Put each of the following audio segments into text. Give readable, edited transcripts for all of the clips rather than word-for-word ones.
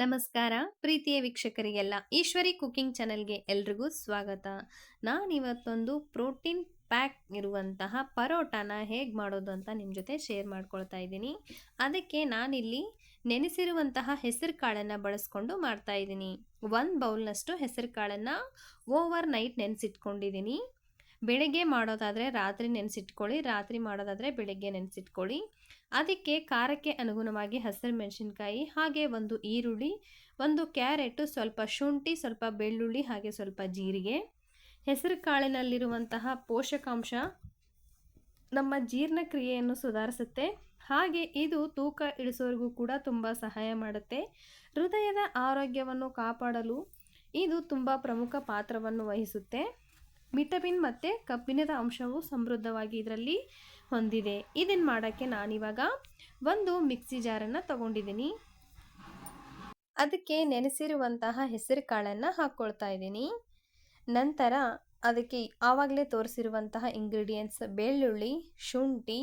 ನಮಸ್ಕಾರ ಪ್ರೀತಿಯ ವೀಕ್ಷಕರಿಗೆಲ್ಲ ಈಶ್ವರಿ ಕುಕಿಂಗ್ ಚಾನೆಲ್ಗೆ ಎಲ್ರಿಗೂ ಸ್ವಾಗತ. ನಾನಿವತ್ತೊಂದು ಪ್ರೋಟೀನ್ ಪ್ಯಾಕ್ ಇರುವಂತಹ ಪರೋಟಾನ ಹೇಗೆ ಮಾಡೋದು ಅಂತ ನಿಮ್ಮ ಜೊತೆ ಶೇರ್ ಮಾಡ್ಕೊಳ್ತಾ ಇದ್ದೀನಿ. ಅದಕ್ಕೆ ನಾನಿಲ್ಲಿ ನೆನೆಸಿರುವಂತಹ ಹೆಸರು ಕಾಳನ್ನು ಬಳಸ್ಕೊಂಡು ಮಾಡ್ತಾ ಇದ್ದೀನಿ. 1 ಬೌಲ್ನಷ್ಟು ಹೆಸರು ಕಾಳನ್ನು ಓವರ್ ನೈಟ್ ನೆನೆಸಿಟ್ಕೊಂಡಿದ್ದೀನಿ. ಬೆಳಗ್ಗೆ ಮಾಡೋದಾದರೆ ರಾತ್ರಿ ನೆನೆಸಿಟ್ಕೊಳ್ಳಿ, ರಾತ್ರಿ ಮಾಡೋದಾದರೆ ಬೆಳಗ್ಗೆ ನೆನೆಸಿಟ್ಕೊಳ್ಳಿ. ಅದಕ್ಕೆ ಖಾರಕ್ಕೆ ಅನುಗುಣವಾಗಿ ಹಸಿರು ಮೆಣಸಿನ್ಕಾಯಿ, ಹಾಗೆ ಒಂದು ಈರುಳ್ಳಿ, ಒಂದು ಕ್ಯಾರೆಟು, ಸ್ವಲ್ಪ ಶುಂಠಿ, ಸ್ವಲ್ಪ ಬೆಳ್ಳುಳ್ಳಿ, ಹಾಗೆ ಸ್ವಲ್ಪ ಜೀರಿಗೆ. ಹೆಸರು ಕಾಳಿನಲ್ಲಿರುವಂತಹ ಪೋಷಕಾಂಶ ನಮ್ಮ ಜೀರ್ಣಕ್ರಿಯೆಯನ್ನು ಸುಧಾರಿಸುತ್ತೆ, ಹಾಗೆ ಇದು ತೂಕ ಇಳಿಸೋರಿಗೂ ಕೂಡ ತುಂಬ ಸಹಾಯ ಮಾಡುತ್ತೆ. ಹೃದಯದ ಆರೋಗ್ಯವನ್ನು ಕಾಪಾಡಲು ಇದು ತುಂಬ ಪ್ರಮುಖ ಪಾತ್ರವನ್ನು ವಹಿಸುತ್ತೆ. ವಿಟಮಿನ್ ಮತ್ತು ಕಬ್ಬಿಣದ ಅಂಶವು ಸಮೃದ್ಧವಾಗಿ ಇದರಲ್ಲಿ ಹೊಂದಿದೆ. ಇದನ್ನು ಮಾಡೋಕ್ಕೆ ನಾನಿವಾಗ ಒಂದು ಮಿಕ್ಸಿ ಜಾರನ್ನು ತಗೊಂಡಿದ್ದೀನಿ. ಅದಕ್ಕೆ ನೆನೆಸಿರುವಂತಹ ಹೆಸರು ಕಾಳನ್ನು ಹಾಕ್ಕೊಳ್ತಾ ಇದ್ದೀನಿ. ನಂತರ ಅದಕ್ಕೆ ಆವಾಗಲೇ ತೋರಿಸಿರುವಂತಹ ಇಂಗ್ರೀಡಿಯೆಂಟ್ಸ್ ಬೆಳ್ಳುಳ್ಳಿ, ಶುಂಠಿ,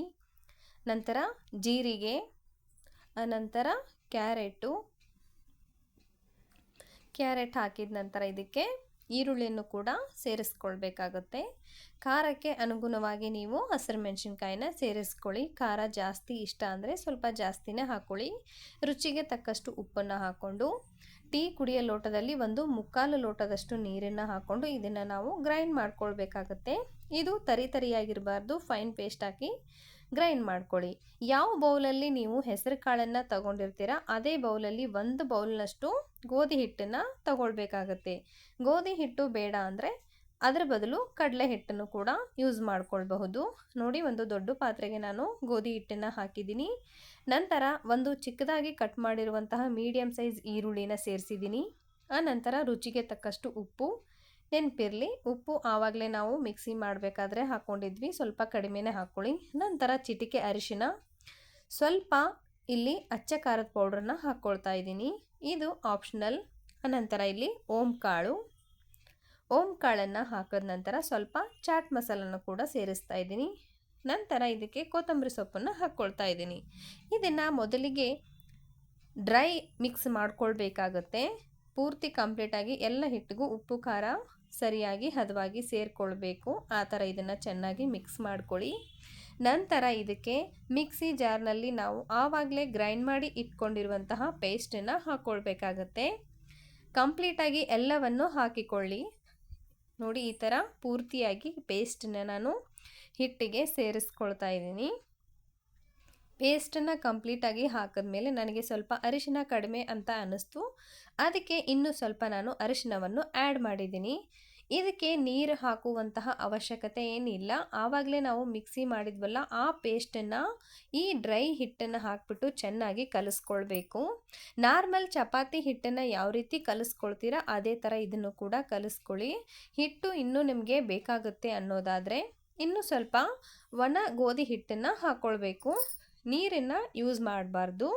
ನಂತರ ಜೀರಿಗೆ, ನಂತರ ಕ್ಯಾರೆಟ್ ಹಾಕಿದ ನಂತರ ಇದಕ್ಕೆ ಈರುಳ್ಳಿಯನ್ನು ಕೂಡ ಸೇರಿಸ್ಕೊಳ್ಬೇಕಾಗುತ್ತೆ. ಖಾರಕ್ಕೆ ಅನುಗುಣವಾಗಿ ನೀವು ಹಸಿರು ಮೆಣಸಿನ್ಕಾಯಿನ ಸೇರಿಸ್ಕೊಳ್ಳಿ. ಖಾರ ಜಾಸ್ತಿ ಇಷ್ಟ ಅಂದರೆ ಸ್ವಲ್ಪ ಜಾಸ್ತಿನೇ ಹಾಕ್ಕೊಳ್ಳಿ. ರುಚಿಗೆ ತಕ್ಕಷ್ಟು ಉಪ್ಪನ್ನು ಹಾಕ್ಕೊಂಡು ಟೀ ಕುಡಿಯೋ ಲೋಟದಲ್ಲಿ 1/4 ಲೋಟದಷ್ಟು ನೀರನ್ನು ಹಾಕ್ಕೊಂಡು ಇದನ್ನು ನಾವು ಗ್ರೈಂಡ್ ಮಾಡ್ಕೊಳ್ಬೇಕಾಗತ್ತೆ. ಇದು ತರಿಯಾಗಿರಬಾರ್ದು, ಫೈನ್ ಪೇಸ್ಟ್ ಹಾಕಿ ಗ್ರೈಂಡ್ ಮಾಡ್ಕೊಳ್ಳಿ. ಯಾವ ಬೌಲಲ್ಲಿ ನೀವು ಹೆಸರು ಕಾಳನ್ನು ತಗೊಂಡಿರ್ತೀರ ಅದೇ ಬೌಲಲ್ಲಿ 1 ಬೌಲ್ನಷ್ಟು ಗೋಧಿ ಹಿಟ್ಟನ್ನು ತಗೊಳ್ಬೇಕಾಗತ್ತೆ. ಗೋಧಿ ಹಿಟ್ಟು ಬೇಡ ಅಂದರೆ ಅದರ ಬದಲು ಕಡಲೆ ಹಿಟ್ಟನ್ನು ಕೂಡ ಯೂಸ್ ಮಾಡ್ಕೊಳ್ಬಹುದು. ನೋಡಿ, ಒಂದು ದೊಡ್ಡ ಪಾತ್ರೆಗೆ ನಾನು ಗೋಧಿ ಹಿಟ್ಟನ್ನು ಹಾಕಿದ್ದೀನಿ. ನಂತರ ಒಂದು ಚಿಕ್ಕದಾಗಿ ಕಟ್ ಮಾಡಿರುವಂತಹ ಮೀಡಿಯಮ್ ಸೈಜ್ ಈರುಳ್ಳಿನ ಸೇರಿಸಿದ್ದೀನಿ. ನಂತರ ರುಚಿಗೆ ತಕ್ಕಷ್ಟು ಉಪ್ಪು. ನೆನಪಿರಲಿ, ಉಪ್ಪು ಆವಾಗಲೇ ನಾವು ಮಿಕ್ಸಿ ಮಾಡಬೇಕಾದ್ರೆ ಹಾಕ್ಕೊಂಡಿದ್ವಿ, ಸ್ವಲ್ಪ ಕಡಿಮೆನೇ ಹಾಕ್ಕೊಳ್ಳಿ. ನಂತರ ಚಿಟಿಕೆ ಅರಿಶಿನ, ಸ್ವಲ್ಪ ಇಲ್ಲಿ ಅಚ್ಚ ಖಾರದ ಪೌಡ್ರನ್ನ ಹಾಕ್ಕೊಳ್ತಾ ಇದ್ದೀನಿ, ಇದು ಆಪ್ಷನಲ್. ಅನಂತರ ಇಲ್ಲಿ ಓಂ ಕಾಳನ್ನು ಹಾಕಿದ ನಂತರ ಸ್ವಲ್ಪ ಚಾಟ್ ಮಸಾಲನ್ನು ಕೂಡ ಸೇರಿಸ್ತಾ ಇದ್ದೀನಿ. ನಂತರ ಇದಕ್ಕೆ ಕೊತ್ತಂಬರಿ ಸೊಪ್ಪನ್ನು ಹಾಕ್ಕೊಳ್ತಾ ಇದ್ದೀನಿ. ಇದನ್ನು ಮೊದಲಿಗೆ ಡ್ರೈ ಮಿಕ್ಸ್ ಮಾಡ್ಕೊಳ್ಬೇಕಾಗತ್ತೆ. ಪೂರ್ತಿ ಕಂಪ್ಲೀಟಾಗಿ ಎಲ್ಲ ಹಿಟ್ಟಿಗೂ ಉಪ್ಪು ಖಾರ ಸರಿಯಾಗಿ ಹದವಾಗಿ ಸೇರಿಕೊಳ್ಬೇಕು. ಆ ಥರ ಇದನ್ನು ಚೆನ್ನಾಗಿ ಮಿಕ್ಸ್ ಮಾಡ್ಕೊಳ್ಳಿ. ನಂತರ ಇದಕ್ಕೆ ಮಿಕ್ಸಿ ಜಾರ್ನಲ್ಲಿ ನಾವು ಆವಾಗಲೇ ಗ್ರೈಂಡ್ ಮಾಡಿ ಇಟ್ಕೊಂಡಿರುವಂತಹ ಪೇಸ್ಟನ್ನು ಹಾಕ್ಕೊಳ್ಬೇಕಾಗತ್ತೆ. ಕಂಪ್ಲೀಟಾಗಿ ಎಲ್ಲವನ್ನು ಹಾಕಿಕೊಳ್ಳಿ. ನೋಡಿ, ಈ ಥರ ಪೂರ್ತಿಯಾಗಿ ಪೇಸ್ಟನ್ನು ನಾನು ಹಿಟ್ಟಿಗೆ ಸೇರಿಸ್ಕೊಳ್ತಾ ಇದ್ದೀನಿ. ಪೇಸ್ಟನ್ನು ಕಂಪ್ಲೀಟಾಗಿ ಹಾಕಿದ್ಮೇಲೆ ನನಗೆ ಸ್ವಲ್ಪ ಅರಿಶಿನ ಕಡಿಮೆ ಅಂತ ಅನ್ನಿಸ್ತು, ಅದಕ್ಕೆ ಇನ್ನೂ ಸ್ವಲ್ಪ ನಾನು ಅರಿಶಿನವನ್ನು ಆ್ಯಡ್ ಮಾಡಿದ್ದೀನಿ. ಇದಕ್ಕೆ ನೀರು ಹಾಕುವಂತಹ ಅವಶ್ಯಕತೆ ಏನಿಲ್ಲ. ಆವಾಗಲೇ ನಾವು ಮಿಕ್ಸಿ ಮಾಡಿದ್ವಲ್ಲ ಆ ಪೇಸ್ಟನ್ನು ಈ ಡ್ರೈ ಹಿಟ್ಟನ್ನು ಹಾಕಿಬಿಟ್ಟು ಚೆನ್ನಾಗಿ ಕಲಿಸ್ಕೊಳ್ಬೇಕು. ನಾರ್ಮಲ್ ಚಪಾತಿ ಹಿಟ್ಟನ್ನು ಯಾವ ರೀತಿ ಕಲಿಸ್ಕೊಳ್ತೀರಾ ಅದೇ ಥರ ಇದನ್ನು ಕೂಡ ಕಲಿಸ್ಕೊಳ್ಳಿ. ಹಿಟ್ಟು ಇನ್ನೂ ನಿಮಗೆ ಬೇಕಾಗುತ್ತೆ ಅನ್ನೋದಾದರೆ ಇನ್ನೂ ಸ್ವಲ್ಪ ಒಣ ಗೋಧಿ ಹಿಟ್ಟನ್ನು ಹಾಕ್ಕೊಳ್ಬೇಕು, ನೀರನ್ನು ಯೂಸ್ ಮಾಡಬಾರ್ದು.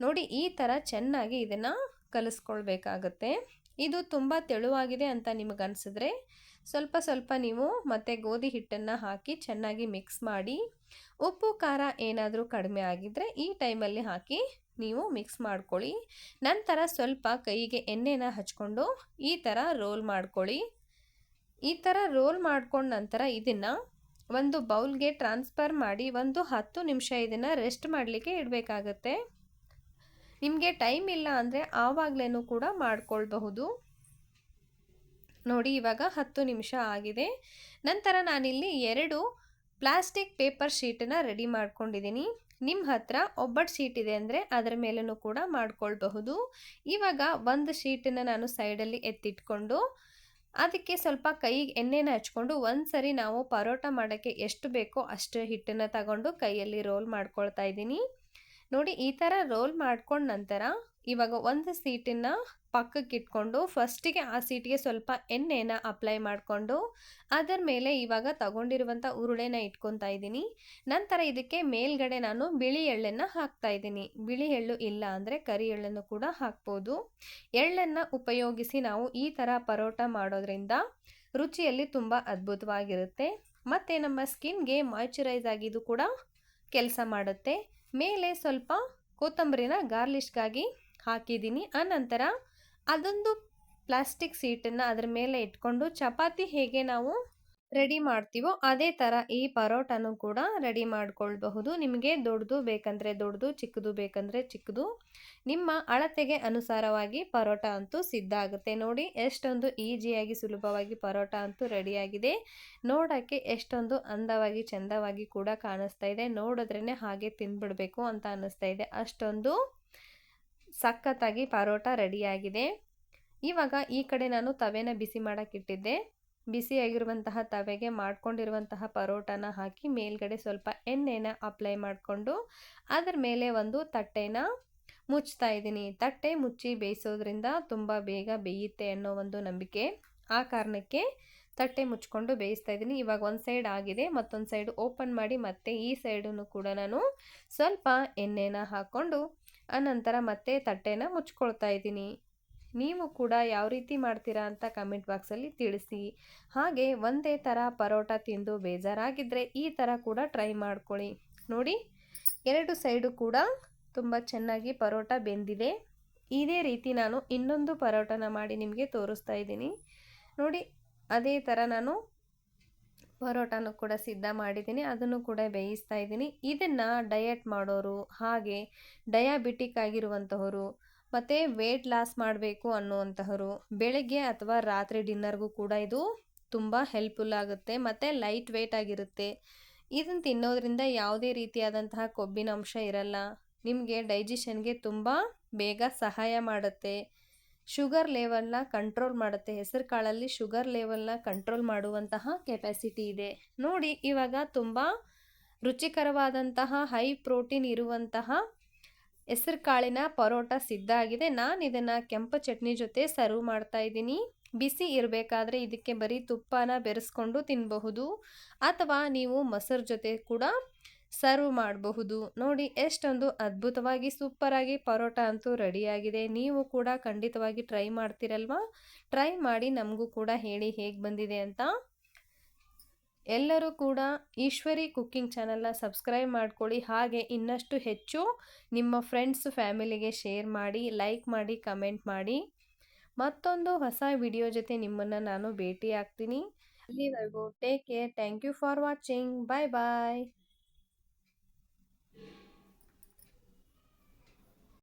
ನೋಡಿ, ಈ ಥರ ಚೆನ್ನಾಗಿ ಇದನ್ನು ಕಲಿಸ್ಕೊಳ್ಬೇಕಾಗತ್ತೆ. ಇದು ತುಂಬ ತೆಳುವಾಗಿದೆ ಅಂತ ನಿಮಗನ್ಸಿದ್ರೆ ಸ್ವಲ್ಪ ನೀವು ಮತ್ತೆ ಗೋಧಿ ಹಿಟ್ಟನ್ನು ಹಾಕಿ ಚೆನ್ನಾಗಿ ಮಿಕ್ಸ್ ಮಾಡಿ. ಉಪ್ಪು ಖಾರ ಏನಾದರೂ ಕಡಿಮೆ ಆಗಿದ್ದರೆ ಈ ಟೈಮಲ್ಲಿ ಹಾಕಿ ನೀವು ಮಿಕ್ಸ್ ಮಾಡ್ಕೊಳ್ಳಿ. ನಂತರ ಸ್ವಲ್ಪ ಕೈಗೆ ಎಣ್ಣೆನ ಹಚ್ಕೊಂಡು ಈ ಥರ ರೋಲ್ ಮಾಡ್ಕೊಳ್ಳಿ. ಈ ಥರ ರೋಲ್ ಮಾಡ್ಕೊಂಡ ನಂತರ ಇದನ್ನು ಒಂದು ಬೌಲ್ಗೆ ಟ್ರಾನ್ಸ್ಫರ್ ಮಾಡಿ 10 ನಿಮಿಷ ಇದನ್ನು ರೆಸ್ಟ್ ಮಾಡಲಿಕ್ಕೆ ಇಡಬೇಕಾಗತ್ತೆ. ನಿಮಗೆ ಟೈಮ್ ಇಲ್ಲ ಅಂದರೆ ಆವಾಗಲೇ ಕೂಡ ಮಾಡ್ಕೊಳ್ಬಹುದು. ನೋಡಿ, ಇವಾಗ 10 ನಿಮಿಷ ಆಗಿದೆ. ನಂತರ ನಾನಿಲ್ಲಿ 2 ಪ್ಲಾಸ್ಟಿಕ್ ಪೇಪರ್ ಶೀಟನ್ನು ರೆಡಿ ಮಾಡ್ಕೊಂಡಿದ್ದೀನಿ. ನಿಮ್ಮ ಹತ್ರ ಒಬ್ಬಟ್ಟು ಶೀಟ್ ಇದೆ ಅಂದರೆ ಅದರ ಮೇಲೂ ಕೂಡ ಮಾಡ್ಕೊಳ್ಬಹುದು. ಇವಾಗ ಒಂದು ಶೀಟನ್ನು ನಾನು ಸೈಡಲ್ಲಿ ಎತ್ತಿಟ್ಕೊಂಡು ಅದಕ್ಕೆ ಸ್ವಲ್ಪ ಕೈಗೆ ಎಣ್ಣೆನ ಹಚ್ಕೊಂಡು ಒಂದ್ಸರಿ ನಾವು ಪರೋಟ ಮಾಡೋಕ್ಕೆ ಎಷ್ಟು ಬೇಕೋ ಅಷ್ಟು ಹಿಟ್ಟನ್ನು ತಗೊಂಡು ಕೈಯಲ್ಲಿ ರೋಲ್ ಮಾಡ್ಕೊಳ್ತಾ ಇದ್ದೀನಿ. ನೋಡಿ, ಈ ಥರ ರೋಲ್ ಮಾಡ್ಕೊಂಡ ನಂತರ ಇವಾಗ ಒಂದು ಸೀಟನ್ನು ಪಕ್ಕಕ್ಕೆ ಇಟ್ಕೊಂಡು ಫಸ್ಟಿಗೆ ಆ ಸೀಟಿಗೆ ಸ್ವಲ್ಪ ಎಣ್ಣೆನ ಅಪ್ಲೈ ಮಾಡಿಕೊಂಡು ಅದರ ಮೇಲೆ ಇವಾಗ ತಗೊಂಡಿರುವಂಥ ಉರುಳೆನ ಇಟ್ಕೊತಾ ಇದ್ದೀನಿ. ನಂತರ ಇದಕ್ಕೆ ಮೇಲ್ಗಡೆ ನಾನು ಬಿಳಿ ಎಳ್ಳನ್ನು ಹಾಕ್ತಾ ಇದ್ದೀನಿ. ಬಿಳಿ ಎಳ್ಳು ಇಲ್ಲ ಅಂದರೆ ಕರಿ ಎಳ್ಳನ್ನು ಕೂಡ ಹಾಕ್ಬೋದು. ಎಳ್ಳನ್ನು ಉಪಯೋಗಿಸಿ ನಾವು ಈ ಥರ ಪರೋಟ ಮಾಡೋದ್ರಿಂದ ರುಚಿಯಲ್ಲಿ ತುಂಬ ಅದ್ಭುತವಾಗಿರುತ್ತೆ ಮತ್ತು ನಮ್ಮ ಸ್ಕಿನ್ಗೆ ಮಾಯ್ಚರೈಸ್ ಆಗಿದ್ದು ಕೂಡ ಕೆಲಸ ಮಾಡುತ್ತೆ. ಮೇಲೆ ಸ್ವಲ್ಪ ಕೊತ್ತಂಬರಿನ ಗಾರ್ಲಿಷ್ಗಾಗಿ ಹಾಕಿದ್ದೀನಿ. ಆನಂತರ ಅದೊಂದು ಪ್ಲಾಸ್ಟಿಕ್ ಸೀಟನ್ನು ಅದರ ಮೇಲೆ ಇಟ್ಕೊಂಡು ಚಪಾತಿ ಹೇಗೆ ನಾವು ರೆಡಿ ಮಾಡ್ತೀವೋ ಅದೇ ಥರ ಈ ಪರೋಟನೂ ಕೂಡ ರೆಡಿ ಮಾಡ್ಕೊಳ್ಬಹುದು. ನಿಮಗೆ ದೊಡ್ಡದು ಬೇಕಂದರೆ ದೊಡ್ಡದು, ಚಿಕ್ಕದು ಬೇಕಂದರೆ ಚಿಕ್ಕದು, ನಿಮ್ಮ ಅಳತೆಗೆ ಅನುಸಾರವಾಗಿ ಪರೋಟ ಅಂತೂ ಸಿದ್ಧ ಆಗುತ್ತೆ. ನೋಡಿ ಎಷ್ಟೊಂದು ಈಸಿಯಾಗಿ ಸುಲಭವಾಗಿ ಪರೋಟ ಅಂತೂ ರೆಡಿಯಾಗಿದೆ. ನೋಡೋಕ್ಕೆ ಎಷ್ಟೊಂದು ಅಂದವಾಗಿ ಚೆಂದವಾಗಿ ಕೂಡ ಕಾಣಿಸ್ತಾ ಇದೆ. ನೋಡಿದ್ರೇ ಹಾಗೆ ತಿಂದ್ಬಿಡಬೇಕು ಅಂತ ಅನ್ನಿಸ್ತಾ ಇದೆ. ಅಷ್ಟೊಂದು ಸಖತ್ತಾಗಿ ಪರೋಟ ರೆಡಿಯಾಗಿದೆ. ಇವಾಗ ಈ ಕಡೆ ನಾನು ತವೆನ ಬಿಸಿ ಮಾಡೋಕ್ಕಿಟ್ಟಿದ್ದೆ. ಬಿಸಿಯಾಗಿರುವಂತಹ ತವೆಗೆ ಮಾಡ್ಕೊಂಡಿರುವಂತಹ ಪರೋಟನ ಹಾಕಿ ಮೇಲ್ಗಡೆ ಸ್ವಲ್ಪ ಎಣ್ಣೆನ ಅಪ್ಲೈ ಮಾಡಿಕೊಂಡು ಅದರ ಮೇಲೆ ಒಂದು ತಟ್ಟೆನ ಮುಚ್ತಾ ಇದ್ದೀನಿ. ತಟ್ಟೆ ಮುಚ್ಚಿ ಬೇಯಿಸೋದ್ರಿಂದ ತುಂಬ ಬೇಗ ಬೇಯುತ್ತೆ ಅನ್ನೋ ಒಂದು ನಂಬಿಕೆ. ಆ ಕಾರಣಕ್ಕೆ ತಟ್ಟೆ ಮುಚ್ಕೊಂಡು ಬೇಯಿಸ್ತಾ ಇದ್ದೀನಿ. ಇವಾಗ ಒಂದು ಸೈಡ್ ಆಗಿದೆ, ಮತ್ತೊಂದು ಸೈಡ್ ಓಪನ್ ಮಾಡಿ ಮತ್ತೆ ಈ ಸೈಡನ್ನು ಕೂಡ ನಾನು ಸ್ವಲ್ಪ ಎಣ್ಣೆನ ಹಾಕ್ಕೊಂಡು ಆನಂತರ ಮತ್ತೆ ತಟ್ಟೆನ ಮುಚ್ಕೊಳ್ತಾ ಇದ್ದೀನಿ. ನೀವು ಕೂಡ ಯಾವ ರೀತಿ ಮಾಡ್ತೀರಾ ಅಂತ ಕಮೆಂಟ್ ಬಾಕ್ಸಲ್ಲಿ ತಿಳಿಸಿ. ಹಾಗೆ ಒಂದೇ ಥರ ಪರೋಟ ತಿಂದು ಬೇಜಾರಾಗಿದ್ದರೆ ಈ ಥರ ಕೂಡ ಟ್ರೈ ಮಾಡ್ಕೊಳ್ಳಿ. ನೋಡಿ ಎರಡು ಸೈಡು ಕೂಡ ತುಂಬ ಚೆನ್ನಾಗಿ ಪರೋಟ ಬೆಂದಿದೆ. ಇದೇ ರೀತಿ ನಾನು ಇನ್ನೊಂದು ಪರೋಟನ ಮಾಡಿ ನಿಮಗೆ ತೋರಿಸ್ತಾ ಇದ್ದೀನಿ. ನೋಡಿ ಅದೇ ಥರ ನಾನು ಪರೋಟನೂ ಕೂಡ ಸಿದ್ಧ ಮಾಡಿದ್ದೀನಿ. ಅದನ್ನು ಕೂಡ ಬೇಯಿಸ್ತಾ ಇದ್ದೀನಿ. ಇದನ್ನು ಡಯಟ್ ಮಾಡೋರು, ಹಾಗೆ ಡಯಾಬಿಟಿಕ್ ಆಗಿರುವಂತಹವರು, ಮತ್ತು ವೇಟ್ ಲಾಸ್ ಮಾಡಬೇಕು ಅನ್ನುವಂತಹವರು ಬೆಳಗ್ಗೆ ಅಥವಾ ರಾತ್ರಿ ಡಿನ್ನರ್ಗೂ ಕೂಡ ಇದು ತುಂಬ ಹೆಲ್ಪ್ಫುಲ್ ಆಗುತ್ತೆ. ಮತ್ತು ಲೈಟ್ ವೇಟ್ ಆಗಿರುತ್ತೆ. ಇದನ್ನು ತಿನ್ನೋದ್ರಿಂದ ಯಾವುದೇ ರೀತಿಯಾದಂತಹ ಕೊಬ್ಬಿನ ಅಂಶ ಇರಲ್ಲ. ನಿಮಗೆ ಡೈಜೆಷನ್ಗೆ ತುಂಬ ಬೇಗ ಸಹಾಯ ಮಾಡುತ್ತೆ. ಶುಗರ್ ಲೆವೆಲ್ನ ಕಂಟ್ರೋಲ್ ಮಾಡುತ್ತೆ. ಹೆಸರು ಕಾಳಲ್ಲಿ ಶುಗರ್ ಲೆವೆಲ್ನ ಕಂಟ್ರೋಲ್ ಮಾಡುವಂತಹ ಕೆಪಾಸಿಟಿ ಇದೆ. ನೋಡಿ ಇವಾಗ ತುಂಬ ರುಚಿಕರವಾದಂತಹ ಹೈ ಪ್ರೋಟೀನ್ ಇರುವಂತಹ ಹೆಸರು ಕಾಳಿನ ಪರೋಟ ಸಿದ್ಧ ಆಗಿದೆ. ನಾನು ಇದನ್ನು ಕೆಂಪು ಚಟ್ನಿ ಜೊತೆ ಸರ್ವ್ ಮಾಡ್ತಾ ಇದ್ದೀನಿ. ಬಿಸಿ ಇರಬೇಕಾದ್ರೆ ಇದಕ್ಕೆ ಬರೀ ತುಪ್ಪನ ಬೆರೆಸ್ಕೊಂಡು ತಿನ್ನಬಹುದು, ಅಥವಾ ನೀವು ಮೊಸರು ಜೊತೆ ಕೂಡ ಸರ್ವ್ ಮಾಡಬಹುದು. ನೋಡಿ ಎಷ್ಟೊಂದು ಅದ್ಭುತವಾಗಿ ಸೂಪರಾಗಿ ಪರೋಟ ಅಂತೂ ರೆಡಿಯಾಗಿದೆ. ನೀವು ಕೂಡ ಖಂಡಿತವಾಗಿ ಟ್ರೈ ಮಾಡ್ತೀರಲ್ವಾ? ಟ್ರೈ ಮಾಡಿ ನಮಗೂ ಕೂಡ ಹೇಳಿ ಹೇಗೆ ಬಂದಿದೆ ಅಂತ. ಎಲ್ಲರೂ ಕೂಡ ಈಶ್ವರಿ ಕುಕ್ಕಿಂಗ್ ಚಾನಲ್ನ ಸಬ್ಸ್ಕ್ರೈಬ್ ಮಾಡ್ಕೊಳ್ಳಿ. ಹಾಗೆ ಇನ್ನಷ್ಟು ಹೆಚ್ಚು ನಿಮ್ಮ ಫ್ರೆಂಡ್ಸ್ ಫ್ಯಾಮಿಲಿಗೆ ಶೇರ್ ಮಾಡಿ, ಲೈಕ್ ಮಾಡಿ, ಕಮೆಂಟ್ ಮಾಡಿ. ಮತ್ತೊಂದು ಹೊಸ ವಿಡಿಯೋ ಜೊತೆ ನಿಮ್ಮನ್ನು ನಾನು ಭೇಟಿ ಆಗ್ತೀನಿ. ಅಲ್ಲಿವರೆಗೂ take care. Thank you for watching. Bye bye.